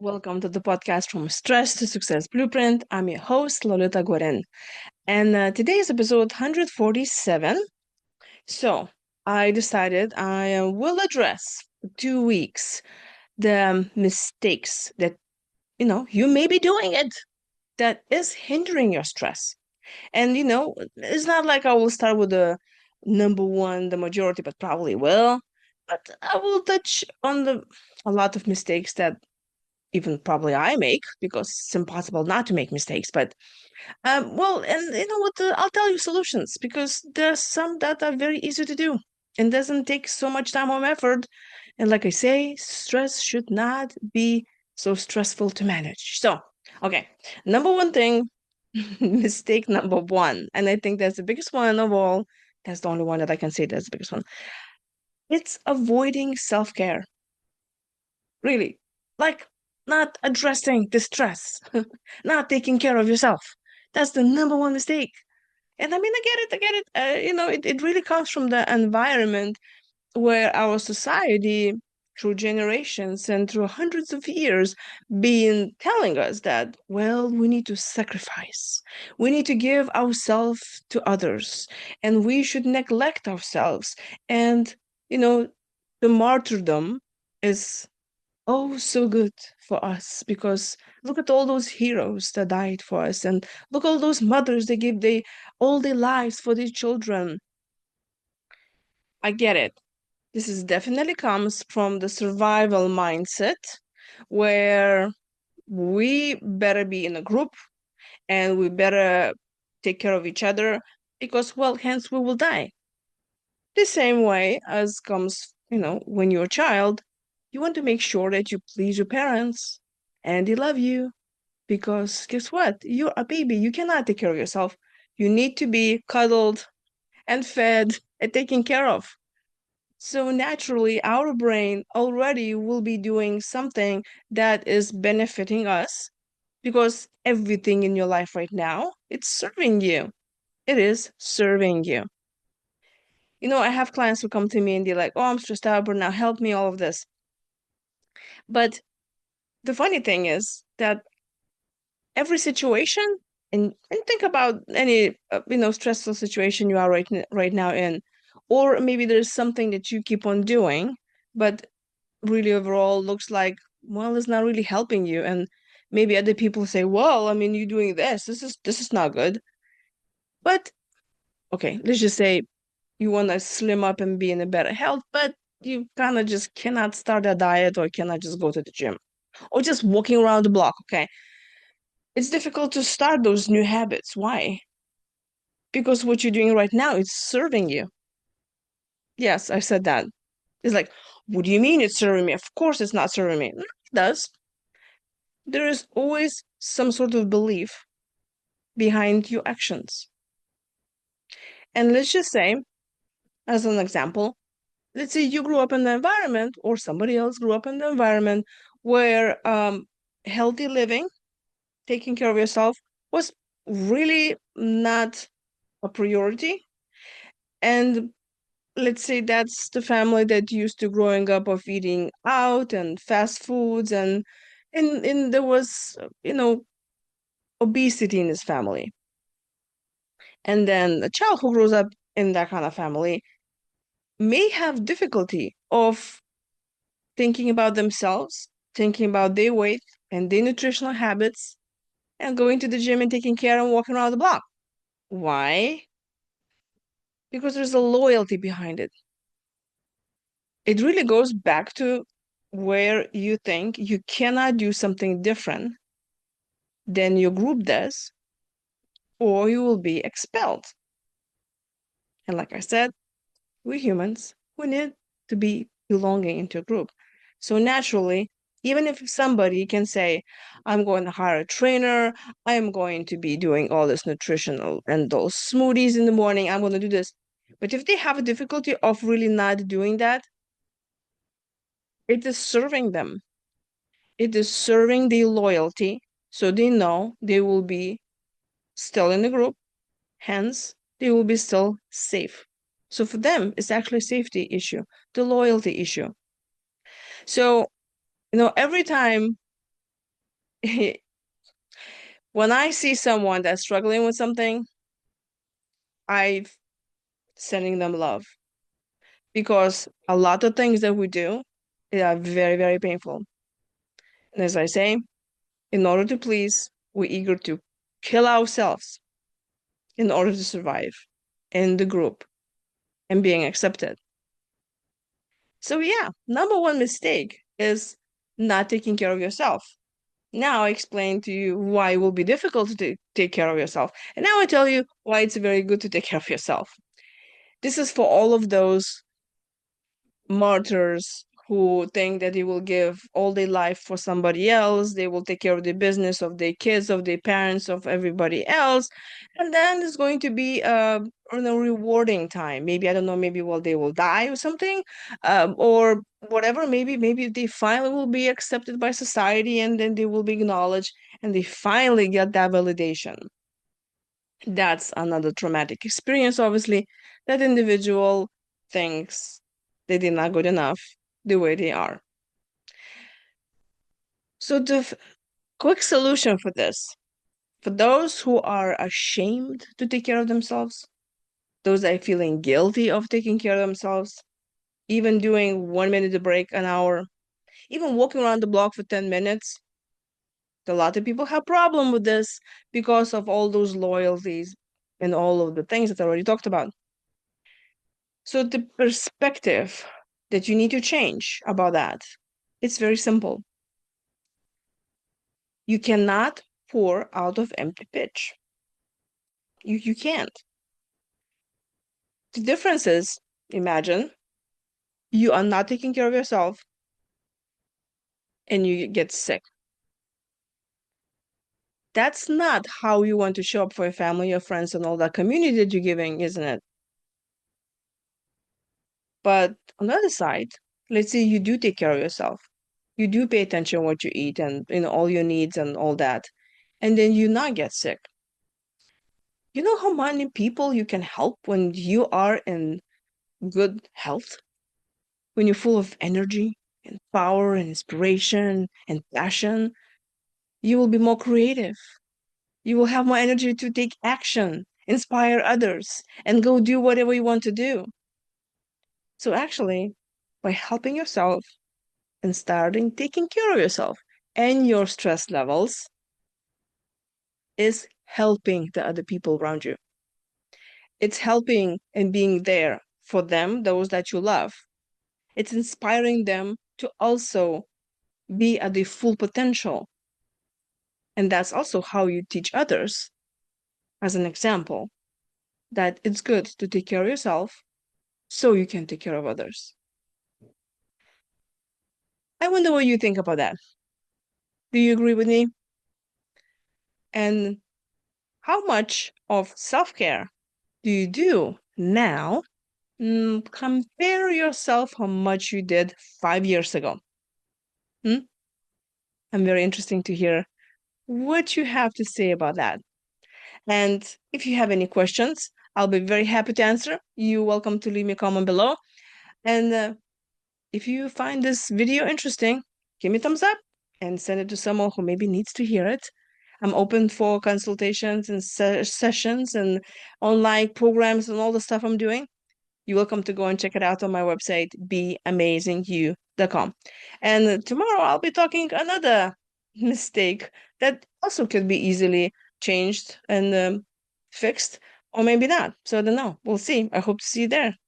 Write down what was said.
Welcome to the podcast From Stress to Success Blueprint. I'm your host, Lolita Guarin. And today is episode 147. So I decided I will address for 2 weeks the mistakes that, you may be doing it that is hindering your stress. And, it's not like I will start with the number one, the majority, but probably will. But I will touch on a lot of mistakes that even probably I make because it's impossible not to make mistakes. But and you know what? I'll tell you solutions because there's some that are very easy to do and doesn't take so much time or effort. And like I say, stress should not be so stressful to manage. So, okay, number one thing, mistake number one, and I think that's the biggest one of all. That's the only one that I can say that's the biggest one. It's avoiding self-care. Really, like not addressing the stress, not taking care of yourself. That's the number one mistake. And I mean, I get it. It really comes from the environment where our society, through generations and through hundreds of years, been telling us that, well, we need to sacrifice. We need to give ourselves to others, and we should neglect ourselves. And, you know, the martyrdom is oh so good for us because look at all those heroes that died for us and look all those mothers they gave all their lives for their children. I get it. This is definitely comes from the survival mindset where we better be in a group and we better take care of each other because well hence we will die. The same way as comes, when you're a child, you want to make sure that you please your parents and they love you because guess what? You're a baby. You cannot take care of yourself. You need to be cuddled and fed and taken care of. So naturally, our brain already will be doing something that is benefiting us because everything in your life right now, it's serving you. It is serving you. I have clients who come to me and they're like, oh, I'm stressed out, but now help me, all of this. But the funny thing is that every situation, and think about any, stressful situation you are right now in, or maybe there's something that you keep on doing, but really overall looks like, well, it's not really helping you. And maybe other people say, well, I mean, you're doing this is not good. But okay, let's just say you want to slim up and be in a better health, but you kind of just cannot start a diet or cannot just go to the gym or just walking around the block. Okay. It's difficult to start those new habits. Why? Because what you're doing right now is serving you. Yes, I said that. It's like, what do you mean it's serving me? Of course it's not serving me. No, it does. There is always some sort of belief behind your actions. And let's just say, as an example, let's say you grew up in the environment or somebody else grew up in the environment where healthy living, taking care of yourself was really not a priority. And let's say that's the family that used to growing up of eating out and fast foods and there was obesity in his family. And then a child who grows up in that kind of family may have difficulty of thinking about themselves, thinking about their weight and their nutritional habits, and going to the gym and taking care and walking around the block. Why? Because there's a loyalty behind it. It really goes back to where you think you cannot do something different than your group does, or you will be expelled. And like I said, we're humans. We need to be belonging into a group. So naturally, even if somebody can say, I'm going to hire a trainer, I am going to be doing all this nutritional and those smoothies in the morning, I'm going to do this. But if they have a difficulty of really not doing that, it is serving them. It is serving their loyalty. So they know they will be still in the group, hence, they will be still safe. So for them, it's actually a safety issue, the loyalty issue. So, every time When I see someone that's struggling with something, I'm sending them love because a lot of things that we do are very, very painful. And as I say, in order to please, we're eager to kill ourselves in order to survive in the group and being accepted. So, yeah, number one mistake is not taking care of yourself. Now I explain to you why it will be difficult to take care of yourself. And now I tell you why it's very good to take care of yourself. This is for all of those martyrs who think that they will give all their life for somebody else, they will take care of the business of their kids, of their parents, of everybody else, and then it's going to be a rewarding time. Maybe I don't know, maybe well they will die or something, or whatever. Maybe they finally will be accepted by society, and then they will be acknowledged, and they finally get that validation. That's another traumatic experience, obviously. That individual thinks they did not good enough the way they are. So the quick solution for this, for those who are ashamed to take care of themselves, those that are feeling guilty of taking care of themselves, even doing 1 minute break an hour, even walking around the block for 10 minutes, a lot of people have problem with this because of all those loyalties and all of the things that I already talked about. So the perspective that you need to change about that, it's very simple. You cannot pour out of empty pitch. You can't. The difference is, imagine you are not taking care of yourself and you get sick. That's not how you want to show up for your family, your friends, and all that community that you're giving, isn't it? But on the other side, let's say you do take care of yourself. You do pay attention what you eat and all your needs and all that. And then you not get sick. You know how many people you can help when you are in good health? When you're full of energy and power and inspiration and passion, you will be more creative. You will have more energy to take action, inspire others, and go do whatever you want to do. So actually, by helping yourself and starting taking care of yourself and your stress levels is helping the other people around you. It's helping and being there for them, those that you love. It's inspiring them to also be at their full potential. And that's also how you teach others, as an example, that it's good to take care of yourself so you can take care of others. I wonder what you think about that. Do you agree with me? And how much of self-care do you do now? Compare yourself how much you did 5 years ago. Hmm? I'm very interested to hear what you have to say about that. And if you have any questions, I'll be very happy to answer. You're welcome to leave me a comment below. And if you find this video interesting, give me a thumbs up and send it to someone who maybe needs to hear it. I'm open for consultations and sessions and online programs and all the stuff I'm doing. You're welcome to go and check it out on my website, beamazingyou.com. And tomorrow I'll be talking another mistake that also could be easily changed and fixed, or maybe not. So I don't know. We'll see. I hope to see you there.